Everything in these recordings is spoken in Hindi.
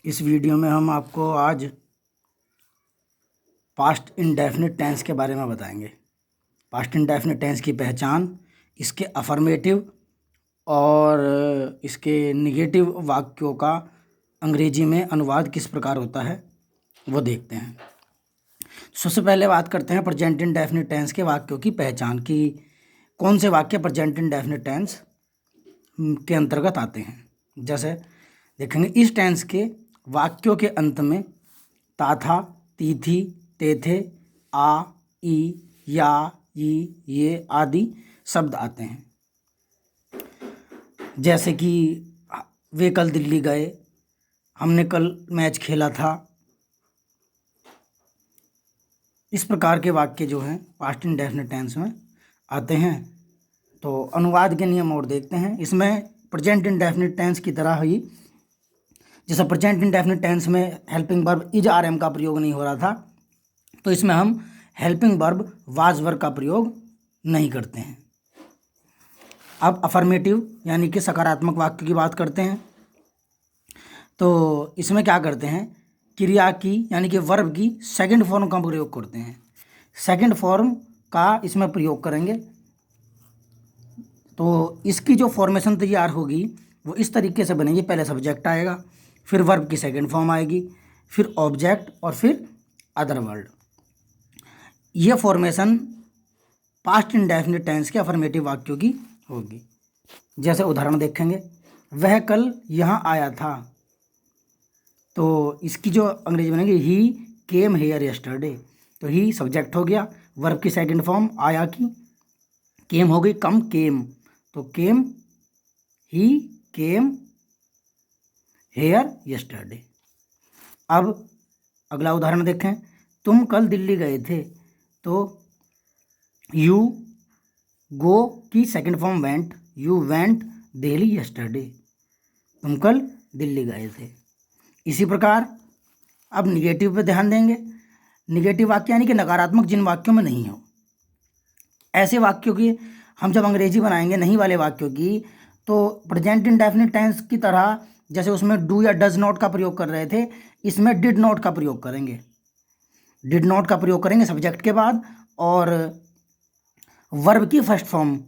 इस वीडियो में हम आपको आज पास्ट इंडेफिनिट टेंस के बारे में बताएंगे। पास्ट इंडेफिनिट टेंस की पहचान, इसके अफर्मेटिव और इसके निगेटिव वाक्यों का अंग्रेजी में अनुवाद किस प्रकार होता है वो देखते हैं। सबसे पहले बात करते हैं प्रेजेंट इंडेफिनिट टेंस के वाक्यों की पहचान की कौन से वाक्य प्रेजेंट इंडेफिनिट टेंस के अंतर्गत आते हैं। जैसे देखेंगे, इस टेंस के वाक्यों के अंत में ता था, ती थी, ते थे, आ, ई, या, ये आदि शब्द आते हैं। जैसे कि वे कल दिल्ली गए, हमने कल मैच खेला था। इस प्रकार के वाक्य जो हैं पास्ट इंडेफिनिट टेंस में आते हैं। तो अनुवाद के नियम और देखते हैं। इसमें प्रेजेंट इंडेफिनिट टेंस की तरह ही, जैसे प्रेजेंट इंडेफिनिट टेंस में helping verb is are am का प्रयोग नहीं हो रहा था, तो इसमें हम हेल्पिंग वर्ब वाज वर्ब का प्रयोग नहीं करते हैं। अब अफर्मेटिव यानी कि सकारात्मक वाक्य की बात करते हैं। तो इसमें क्या करते हैं, क्रिया की यानी कि वर्ब की सेकंड फॉर्म का प्रयोग करते हैं। सेकंड फॉर्म का इसमें प्रयोग करेंगे तो इसकी जो फॉर्मेशन तैयार होगी वो इस तरीके से बनेगी। पहले सब्जेक्ट आएगा, फिर वर्ब की सेकंड फॉर्म आएगी, फिर ऑब्जेक्ट और फिर अदर वर्ड। ये फॉर्मेशन पास्ट इंडेफिनिट टेंस के अफर्मेटिव वाक्यों की होगी। जैसे उदाहरण देखेंगे, वह कल यहाँ आया था, तो इसकी जो अंग्रेजी बनेगी ही केम हेयर यस्टरडे। तो ही सब्जेक्ट हो गया, वर्ब की सेकंड फॉर्म आया की, केम हो गई कम केम, तो केम, ही केम हेयर यस्टरडे। अब अगला उदाहरण देखें, तुम कल दिल्ली गए थे, तो यू गो की second form went, you went Delhi yesterday. तुम कल दिल्ली गए थे। इसी प्रकार अब निगेटिव पे ध्यान देंगे। निगेटिव वाक्य यानी कि नकारात्मक जिन वाक्यों में नहीं हो, ऐसे वाक्यों की हम जब अंग्रेजी बनाएंगे नहीं वाले वाक्यों की, तो प्रेजेंट इंडेफिनिट टेंस की तरह जैसे उसमें डू या डज नॉट का प्रयोग कर रहे थे, इसमें डिड नॉट का प्रयोग करेंगे। डिड नॉट का प्रयोग करेंगे सब्जेक्ट के बाद, और वर्ब की फर्स्ट फॉर्म,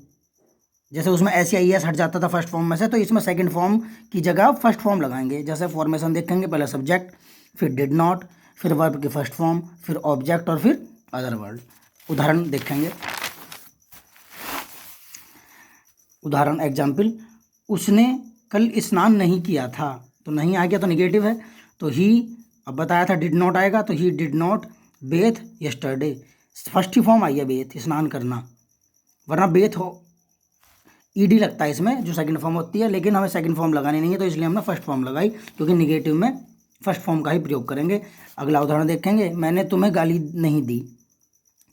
जैसे उसमें एस या ई एस हट जाता था फर्स्ट फॉर्म में से, तो इसमें सेकंड फॉर्म की जगह फर्स्ट फॉर्म लगाएंगे। जैसे फॉर्मेशन देखेंगे, पहले सब्जेक्ट, फिर डिड नॉट, फिर वर्ब की फर्स्ट फॉर्म, फिर ऑब्जेक्ट और फिर अदर वर्ड। उदाहरण देखेंगे। उदाहरण एग्जाम्पल, उसने कल स्नान नहीं किया था, तो नहीं आ गया तो निगेटिव है। तो ही, अब बताया था डिड नॉट आएगा, तो ही did not bathe yesterday. First ही फॉर्म आई है बेथ, स्नान करना, वरना बेथ हो ईडी लगता है इसमें जो सेकंड फॉर्म होती है, लेकिन हमें सेकंड फॉर्म लगानी नहीं है, तो इसलिए हमने फर्स्ट फॉर्म लगाई, क्योंकि निगेटिव में फर्स्ट फॉर्म का ही प्रयोग करेंगे। अगला उदाहरण देखेंगे, मैंने तुम्हें गाली नहीं दी,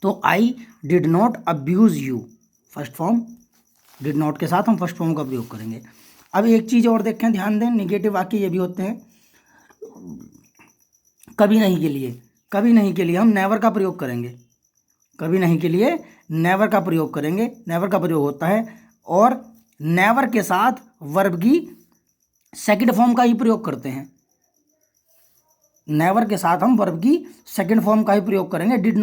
तो I did not abuse you. First form did not के साथ हम फर्स्ट फॉर्म का प्रयोग करेंगे। अब एक चीज़ और देखें, ध्यान दें, निगेटिव वाक्य ये भी होते हैं कभी नहीं के लिए। कभी नहीं के लिए हम नेवर का प्रयोग करेंगे। कभी नहीं के लिए नेवर का प्रयोग करेंगे। नेवर का प्रयोग होता है, और नेवर के साथ वर्ब की सेकंड फॉर्म का ही प्रयोग करते हैं। नेवर के साथ हम वर्ब की सेकंड फॉर्म का ही प्रयोग करेंगे। डिड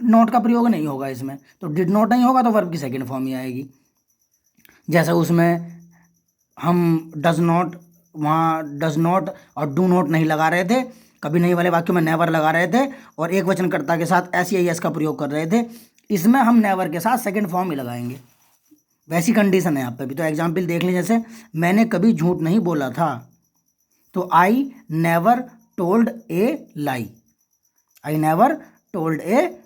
नॉट का प्रयोग नहीं होगा इसमें। तो डिड नॉट नहीं होगा तो वर्ब की सेकंड फॉर्म ही आएगी। जैसे उसमें हम डज नॉट, वहाँ डज नॉट और डू नॉट नहीं लगा रहे थे, कभी नहीं वाले वाक्यों में नेवर लगा रहे थे, और एक वचनकर्ता के साथ एस या एस का प्रयोग कर रहे थे। इसमें हम नेवर के साथ सेकंड फॉर्म ही लगाएंगे। वैसी कंडीशन है यहाँ पे भी। तो एग्जाम्पल देख लीजिए, जैसे मैंने कभी झूठ नहीं बोला था, तो I never told a lie. I never told a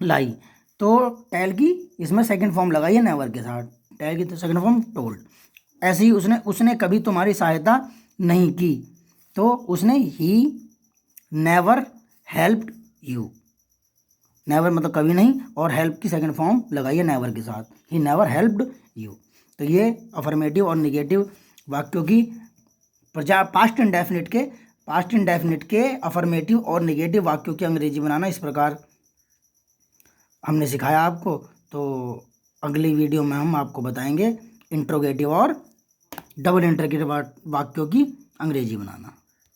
lie. तो टेल की इसमें सेकंड फॉर्म लगाइए नेवर के साथ, टेल की तो सेकंड फॉर्म टोल्ड। ऐसे ही उसने कभी तुम्हारी सहायता नहीं की, तो उसने he never helped you. Never मतलब कभी नहीं, और हेल्प की सेकंड फॉर्म लगाइए नेवर के साथ, ही नेवर हेल्प्ड यू। तो ये अफर्मेटिव और निगेटिव वाक्यों की पास्ट इंडेफिनिट के अफर्मेटिव और निगेटिव वाक्यों की अंग्रेजी बनाना इस प्रकार हमने सिखाया आपको। तो अगली वीडियो में हम आपको बताएंगे इंट्रोगेटिव और डबल इंट्रोगेटिव वाक्यों की अंग्रेजी बनाना।